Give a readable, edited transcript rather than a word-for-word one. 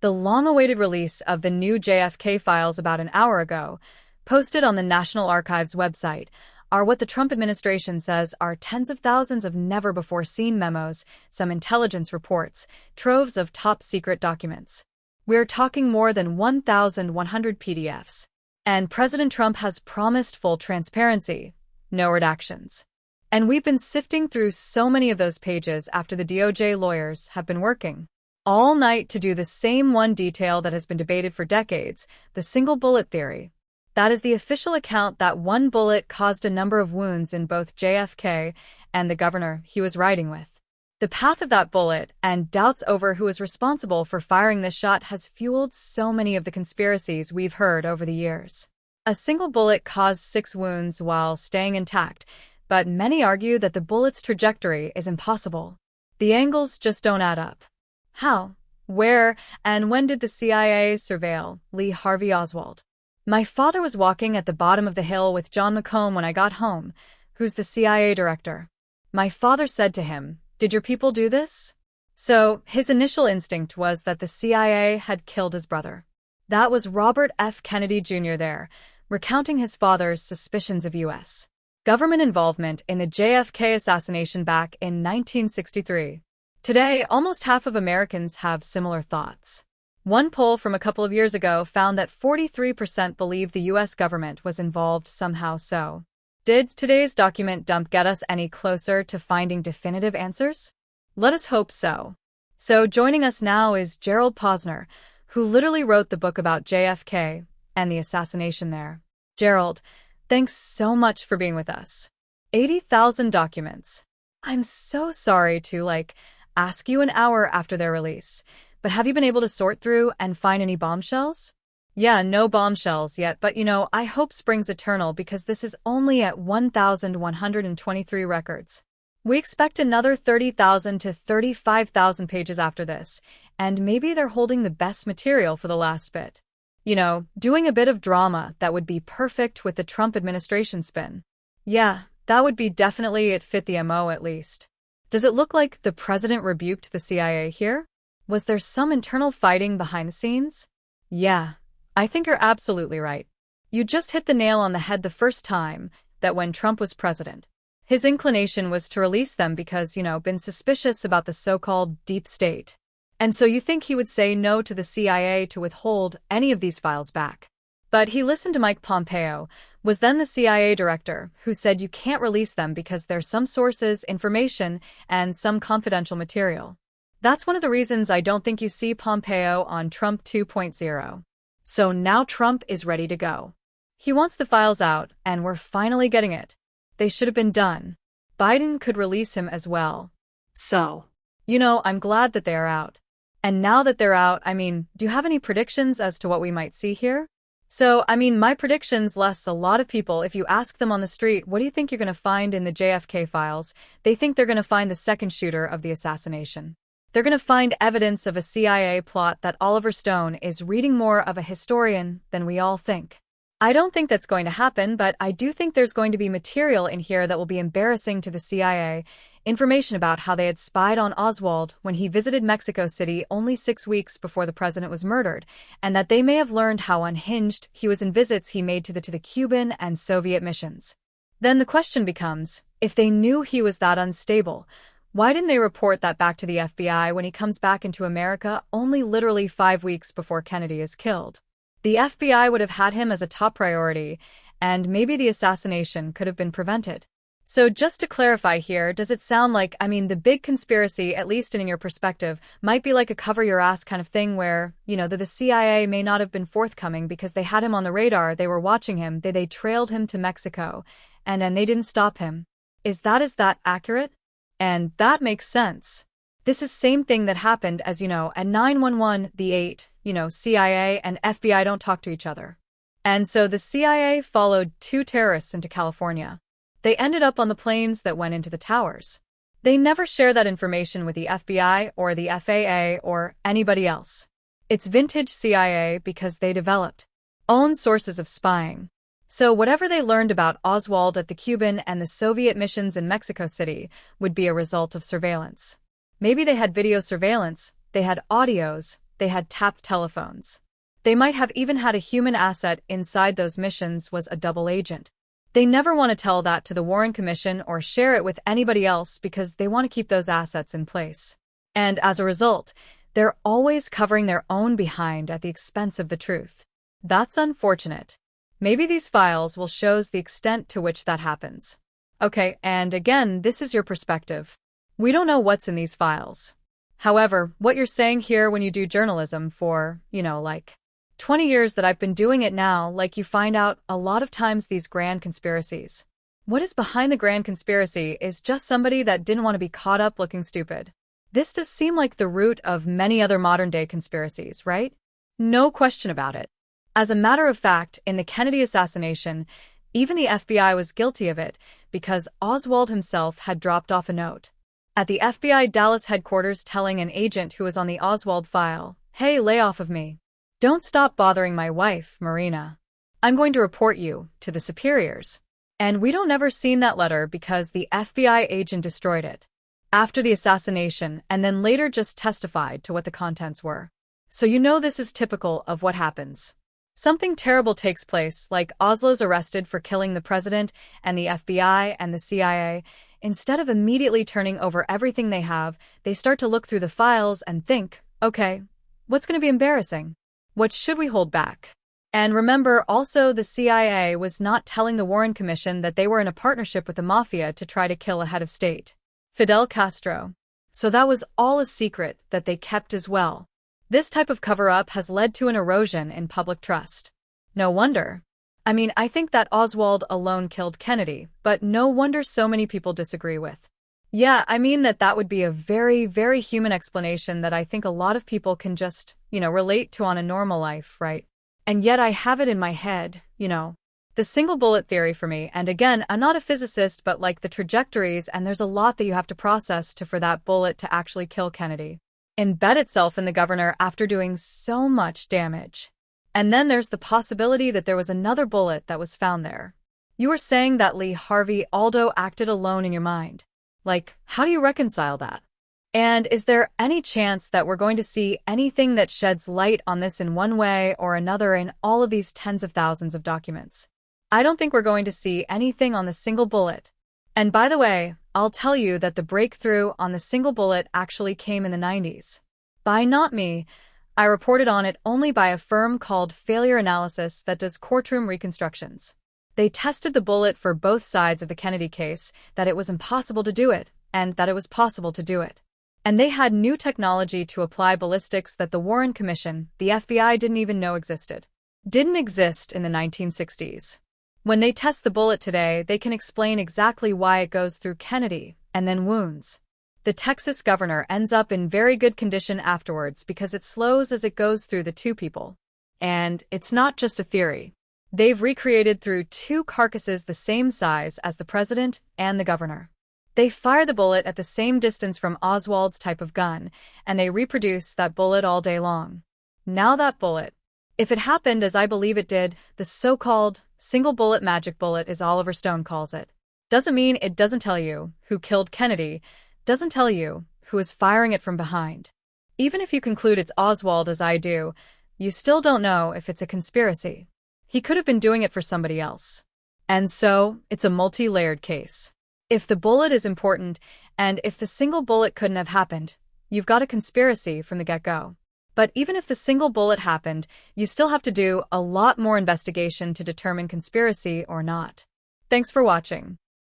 The long-awaited release of the new JFK files about an hour ago, posted on the National Archives website, are what the Trump administration says are tens of thousands of never-before-seen memos, some intelligence reports, troves of top-secret documents. We're talking more than 1,100 PDFs. And President Trump has promised full transparency, no redactions. And we've been sifting through so many of those pages after the DOJ lawyers have been working all night to do the same one detail that has been debated for decades, the single bullet theory. That is the official account that one bullet caused a number of wounds in both JFK and the governor he was riding with. The path of that bullet and doubts over who is responsible for firing this shot has fueled so many of the conspiracies we've heard over the years. A single bullet caused 6 wounds while staying intact, but many argue that the bullet's trajectory is impossible. The angles just don't add up. How, where, and when did the CIA surveil Lee Harvey Oswald? My father was walking at the bottom of the hill with John McComb when I got home, who's the CIA director. My father said to him, "Did your people do this?" So, his initial instinct was that the CIA had killed his brother. That was Robert F. Kennedy Jr. there, recounting his father's suspicions of U.S. government involvement in the JFK assassination back in 1963. Today, almost half of Americans have similar thoughts. One poll from a couple of years ago found that 43% believe the U.S. government was involved somehow. So, did today's document dump get us any closer to finding definitive answers? Let us hope so. So, joining us now is Gerald Posner, who literally wrote the book about JFK and the assassination there. Gerald, thanks so much for being with us. 80,000 documents. I'm so sorry to, ask you an hour after their release, but have you been able to sort through and find any bombshells? Yeah, no bombshells yet, but I hope spring's eternal because this is only at 1,123 records. We expect another 30,000 to 35,000 pages after this, and maybe they're holding the best material for the last bit. Doing a bit of drama that would be perfect with the Trump administration spin. Yeah, that would be definitely it fit the MO at least. Does it look like the president rebuked the CIA here? Was there some internal fighting behind the scenes? Yeah, I think you're absolutely right. You just hit the nail on the head the first time, that when Trump was president, his inclination was to release them because, been suspicious about the so-called deep state. And so you think he would say no to the CIA to withhold any of these files back. But he listened to Mike Pompeo, was then the CIA director, who said you can't release them because there's some sources, information, and some confidential material. That's one of the reasons I don't think you see Pompeo on Trump 2.0. So now Trump is ready to go. He wants the files out, and we're finally getting it. They should have been done. Biden could release him as well. So, I'm glad that they are out. And now that they're out, do you have any predictions as to what we might see here? So, my predictions less a lot of people. If you ask them on the street, what do you think you're going to find in the JFK files? They think they're going to find the second shooter of the assassination. They're going to find evidence of a CIA plot that Oliver Stone is reading more of a historian than we all think. I don't think that's going to happen, but I do think there's going to be material in here that will be embarrassing to the CIA, information about how they had spied on Oswald when he visited Mexico City only 6 weeks before the president was murdered, and that they may have learned how unhinged he was in visits he made to the Cuban and Soviet missions. Then the question becomes, if they knew he was that unstable, why didn't they report that back to the FBI when he comes back into America only literally 5 weeks before Kennedy is killed? The FBI would have had him as a top priority, and maybe the assassination could have been prevented. So just to clarify here, does it sound like, the big conspiracy, at least in your perspective, might be like a cover your ass kind of thing where, that the CIA may not have been forthcoming because they had him on the radar, they were watching him, they trailed him to Mexico, and they didn't stop him. Is that accurate? And that makes sense. This is same thing that happened as, at 911, the 8, CIA and FBI don't talk to each other. And so the CIA followed 2 terrorists into California. They ended up on the planes that went into the towers. They never share that information with the FBI or the FAA or anybody else. It's vintage CIA because they developed own sources of spying. So whatever they learned about Oswald at the Cuban and the Soviet missions in Mexico City would be a result of surveillance. Maybe they had video surveillance, they had audios, they had tapped telephones. They might have even had a human asset inside those missions was a double agent. They never want to tell that to the Warren Commission or share it with anybody else because they want to keep those assets in place. And as a result, they're always covering their own behind at the expense of the truth. That's unfortunate. Maybe these files will show the extent to which that happens. Okay, and again, this is your perspective. We don't know what's in these files. However, what you're saying here when you do journalism for, 20 years that I've been doing it now, you find out a lot of times these grand conspiracies. What is behind the grand conspiracy is just somebody that didn't want to be caught up looking stupid. This does seem like the root of many other modern-day conspiracies, right? No question about it. As a matter of fact, in the Kennedy assassination, even the FBI was guilty of it because Oswald himself had dropped off a note at the FBI Dallas headquarters telling an agent who was on the Oswald file, "Hey, lay off of me. Don't stop bothering my wife, Marina. I'm going to report you to the superiors." And we don't never seen that letter because the FBI agent destroyed it after the assassination and then later just testified to what the contents were. So this is typical of what happens. Something terrible takes place, like Oslo's arrested for killing the president and the FBI and the CIA. Instead of immediately turning over everything they have, they start to look through the files and think, okay, what's going to be embarrassing? What should we hold back? And remember, also, the CIA was not telling the Warren Commission that they were in a partnership with the mafia to try to kill a head of state, Fidel Castro. So that was all a secret that they kept as well. This type of cover-up has led to an erosion in public trust. No wonder. I think that Oswald alone killed Kennedy, but no wonder so many people disagree with. Yeah, that would be a very, very human explanation that I think a lot of people can just, relate to on a normal life, right? And yet I have it in my head, the single bullet theory for me, and again, I'm not a physicist, but the trajectories, and there's a lot that you have to process for that bullet to actually kill Kennedy. Embed itself in the governor after doing so much damage. And then there's the possibility that there was another bullet that was found there. You were saying that Lee Harvey Oswald acted alone in your mind. How do you reconcile that? And is there any chance that we're going to see anything that sheds light on this in one way or another in all of these tens of thousands of documents? I don't think we're going to see anything on the single bullet. And by the way, I'll tell you that the breakthrough on the single bullet actually came in the 90s. By not me, I reported on it only by a firm called Failure Analysis that does courtroom reconstructions. They tested the bullet for both sides of the Kennedy case, that it was impossible to do it, and that it was possible to do it. And they had new technology to apply ballistics that the Warren Commission, the FBI, didn't even know existed. Didn't exist in the 1960s. When they test the bullet today, they can explain exactly why it goes through Kennedy and then wounds. The Texas governor ends up in very good condition afterwards because it slows as it goes through the two people. And it's not just a theory. They've recreated through two carcasses the same size as the president and the governor. They fire the bullet at the same distance from Oswald's type of gun, and they reproduce that bullet all day long. Now that bullet, if it happened as I believe it did, the so-called single bullet magic bullet, as Oliver Stone calls it, doesn't mean it doesn't tell you who killed Kennedy, doesn't tell you who is firing it from behind. Even if you conclude it's Oswald as I do, you still don't know if it's a conspiracy. He could have been doing it for somebody else. And so, it's a multi-layered case. If the bullet is important, and if the single bullet couldn't have happened, you've got a conspiracy from the get-go. But even if the single bullet happened, you still have to do a lot more investigation to determine conspiracy or not. Thanks for watching.